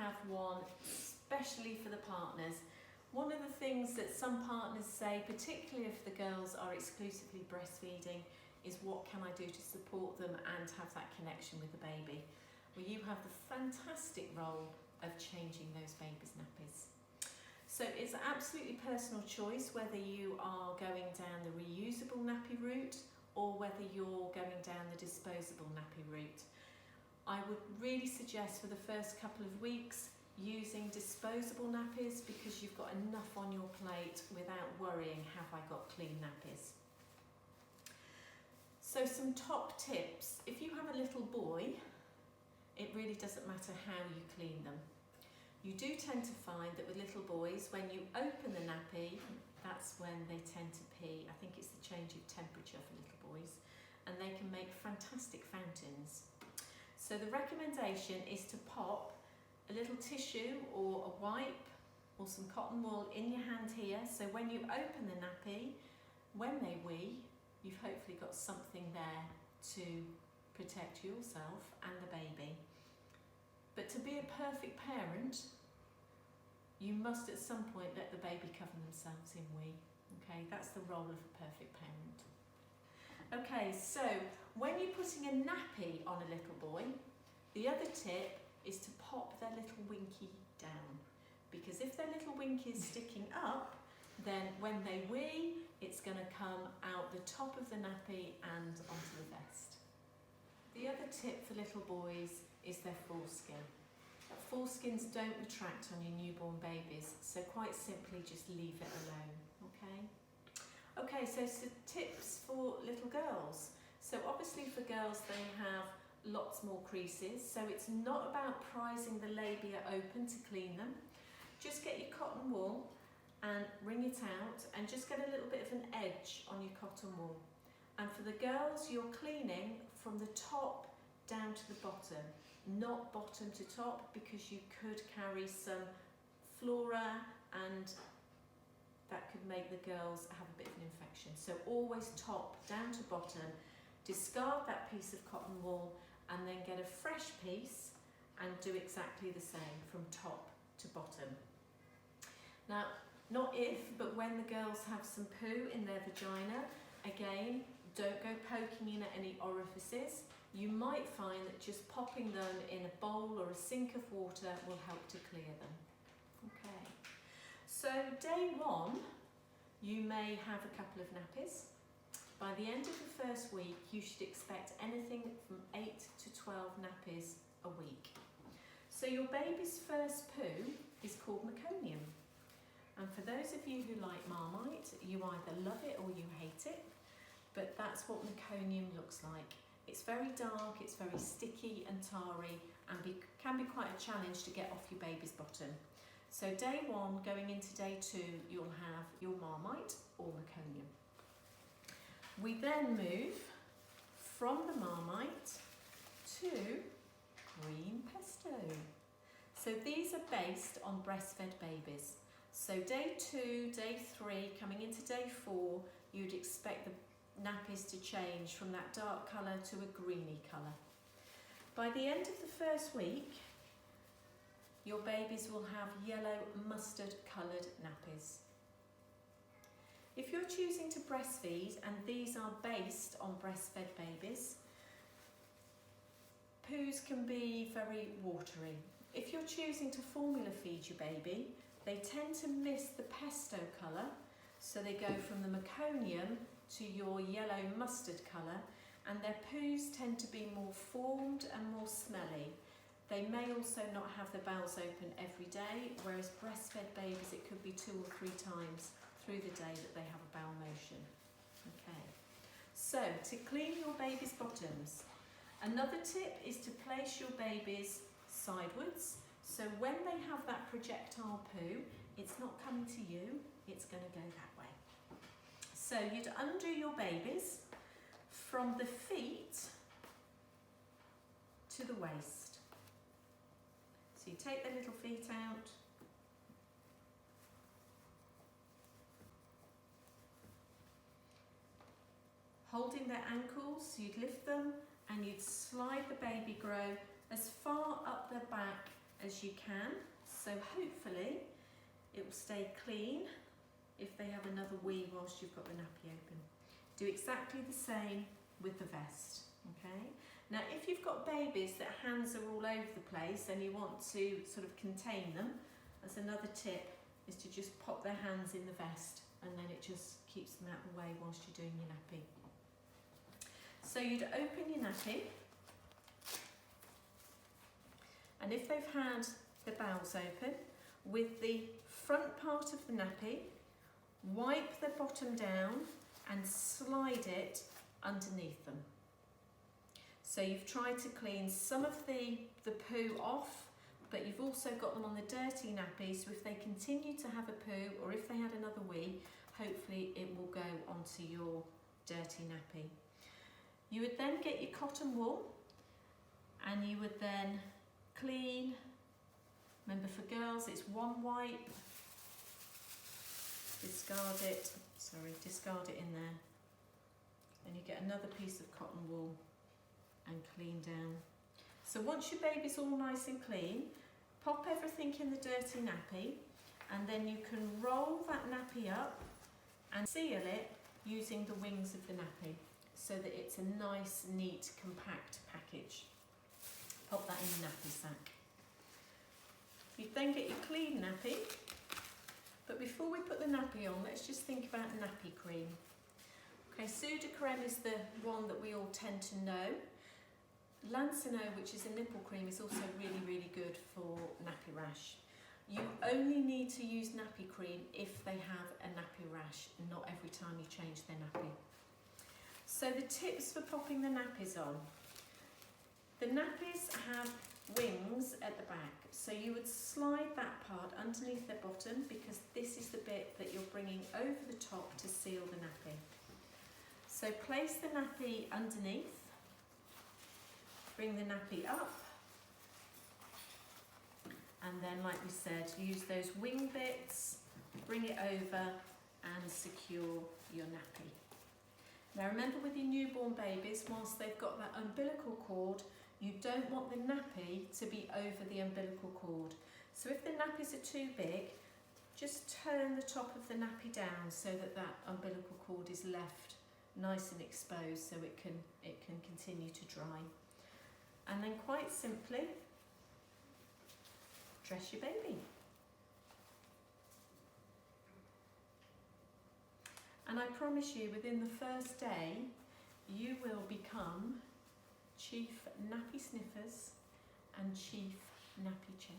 have one especially for the partners. One of the things that some partners say, particularly if the girls are exclusively breastfeeding, is what can I do to support them and have that connection with the baby? Well, you have the fantastic role of changing those babies' nappies. So it's absolutely personal choice whether you are going down the reusable nappy route or whether you're going down the disposable nappy route. I would really suggest for the first couple of weeks using disposable nappies because you've got enough on your plate without worrying, have I got clean nappies? So some top tips. If you have a little boy, it really doesn't matter how you clean them. You do tend to find that with little boys, when you open the nappy, that's when they tend to pee. I think it's the change of temperature for little boys, and they can make fantastic fountains. So the recommendation is to pop a little tissue or a wipe or some cotton wool in your hand here, so when you open the nappy, when they wee, you've hopefully got something there to protect yourself and the baby. But to be a perfect parent, you must at some point let the baby cover themselves in wee. Okay, that's the role of a perfect parent. Okay, so when you're putting a nappy on a little boy, the other tip is to pop their little winky down. Because if their little winky is sticking up, then when they wee, it's going to come out the top of the nappy and onto the vest. The other tip for little boys is their foreskin. Foreskins don't retract on your newborn babies, so quite simply just leave it alone, okay? Okay, so tips for little girls. So obviously for girls they have lots more creases, so it's not about prizing the labia open to clean them. Just get your cotton wool and wring it out and just get a little bit of an edge on your cotton wool. And for the girls, you're cleaning from the top down to the bottom, not bottom to top, because you could carry some flora and that could make the girls have a bit of an infection. So always top down to bottom, discard that piece of cotton wool and then get a fresh piece and do exactly the same from top to bottom. Now, not if, but when the girls have some poo in their vagina, again, don't go poking in at any orifices. You might find that just popping them in a bowl or a sink of water will help to clear them. Okay, so day one, you may have a couple of nappies. By the end of the first week, you should expect anything from 8 to 12 nappies a week. So your baby's first poo is called meconium. And for those of you who like Marmite, you either love it or you hate it, but that's what meconium looks like. It's very dark, it's very sticky and tarry, and can be quite a challenge to get off your baby's bottom. So day one, going into day two, you'll have your Marmite or meconium. We then move from the Marmite to green pesto. So these are based on breastfed babies. So day two, day three, coming into day four, you'd expect the nappies to change from that dark colour to a greeny colour. By the end of the first week, your babies will have yellow mustard coloured nappies. If you're choosing to breastfeed, and these are based on breastfed babies, poos can be very watery. If you're choosing to formula feed your baby, they tend to miss the pesto colour, so they go from the meconium to your yellow mustard colour, and their poos tend to be more formed and more smelly. They may also not have the bowels open every day, whereas breastfed babies, it could be 2 or 3 times through the day that they have a bowel motion. Okay, so to clean your baby's bottoms, another tip is to place your babies sidewards. So when they have that projectile poo, it's not coming to you, it's going to go that way. So you'd undo your babies from the feet to the waist. So you take their little feet out, holding their ankles, you'd lift them and you'd slide the baby grow as far up their back as you can, so hopefully it will stay clean if they have another wee whilst you've got the nappy open. Do exactly the same with the vest, okay? Now if you've got babies that hands are all over the place and you want to sort of contain them, that's another tip, is to just pop their hands in the vest and then it just keeps them out of the way whilst you're doing your nappy. So you'd open your nappy, and if they've had the bowels open, with the front part of the nappy, wipe the bottom down and slide it underneath them. So you've tried to clean some of the poo off, but you've also got them on the dirty nappy, so if they continue to have a poo or if they had another wee, hopefully it will go onto your dirty nappy. You would then get your cotton wool and you would then clean. Remember, for girls it's one wipe, discard it in there, and you get another piece of cotton wool and clean down. So once your baby's all nice and clean, pop everything in the dirty nappy, and then you can roll that nappy up and seal it using the wings of the nappy so that it's a nice, neat, compact package. Pop that in the nappy sack. You then get your clean nappy, but before we put the nappy on, let's just think about nappy cream. Okay, Sudocrem is the one that we all tend to know. Lancino, which is a nipple cream, is also really, really good for nappy rash. You only need to use nappy cream if they have a nappy rash, and not every time you change their nappy. So the tips for popping the nappies on. The nappies have wings at the back, so you would slide that part underneath the bottom, because this is the bit that you're bringing over the top to seal the nappy. So place the nappy underneath, bring the nappy up, and then, like we said, use those wing bits, bring it over and secure your nappy. Now remember, with your newborn babies, whilst they've got that umbilical cord, you don't want the nappy to be over the umbilical cord. So if the nappies are too big, just turn the top of the nappy down so that that umbilical cord is left nice and exposed, so it can continue to dry. And then, quite simply, dress your baby. And I promise you, within the first day, you will become Chief Nappy Sniffers and Chief Nappy Chasers.